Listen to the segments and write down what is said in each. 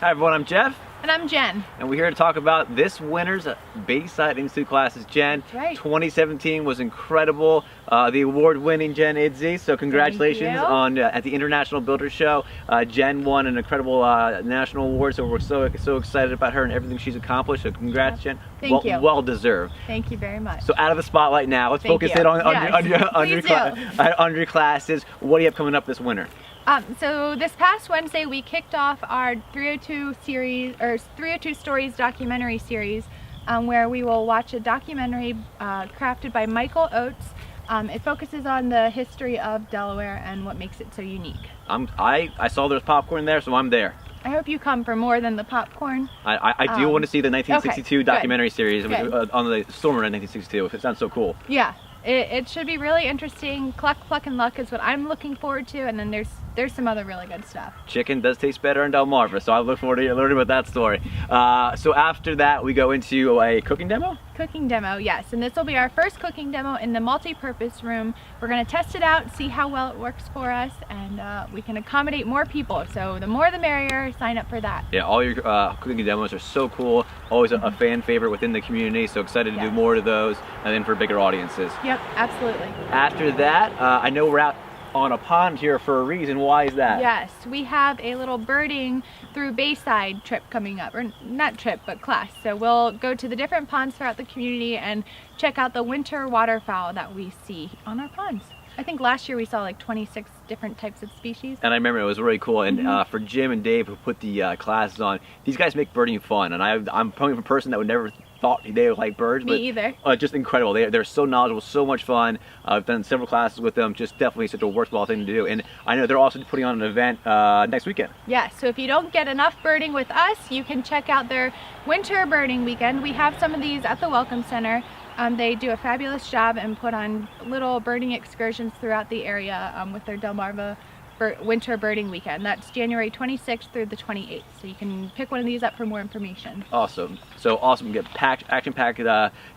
Hi everyone, I'm Jeff. And I'm Jen. And we're here to talk about this winter's Bayside Institute classes. Jen, That's right. 2017 was incredible. The award-winning Jen Idzi, so congratulations on at the International Builder Show. Jen won an incredible national award, so we're so excited about her and everything she's accomplished. So congrats, Jen. Thank you. Well deserved. Thank you very much. So out of the spotlight now, let's focus in on your classes. What do you have coming up this winter? So this past Wednesday we kicked off our 302 series, or 302 Stories documentary series, where we will watch a documentary crafted by Michael Oates. It focuses on the history of Delaware and what makes it so unique. I saw there's popcorn there, so I'm there. I hope you come for more than the popcorn. I do want to see the 1962 documentary series on the stormer in 1962. It sounds so cool. Yeah. It should be really interesting. Cluck, Pluck, and Luck is what I'm looking forward to, and then there's some other really good stuff. Chicken does taste better in Delmarva, so I look forward to learning about that story. So after that, we go into a cooking demo? Cooking demo, yes, and this will be our first cooking demo in the multi-purpose room. We're going to test it out, see how well it works for us, and we can accommodate more people, so the more the merrier. Sign up for that. Yeah, all your cooking demos are so cool, always a fan favorite within the community, so excited to do more of those, and then for bigger audiences. Yep, absolutely. After that, I know we're out on a pond here for a reason. Why is that? Yes, we have a little birding through Bayside trip coming up, or not trip, but class. So we'll go to the different ponds throughout the community and check out the winter waterfowl that we see on our ponds. I think last year we saw like 26 different types of species. And I remember it was really cool. And for Jim and Dave who put the classes on, these guys make birding fun. And I'm probably a person that would never thought they would like birds. Me either. Just incredible. They're so knowledgeable, so much fun. I've done several classes with them. Just definitely such a worthwhile thing to do. And I know they're also putting on an event next weekend. Yeah, so if you don't get enough birding with us, you can check out their winter birding weekend. We have some of these at the Welcome Center. They do a fabulous job and put on little birding excursions throughout the area with their Delmarva winter birding weekend. That's January 26th through the 28th. So you can pick one of these up for more information. Awesome. So awesome. Get action-packed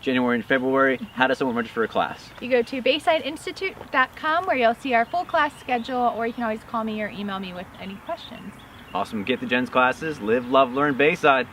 January and February. How does someone register for a class? You go to BaysideInstitute.com where you'll see our full class schedule, or you can always call me or email me with any questions. Awesome. Get to Jen's classes. Live, love, learn Bayside.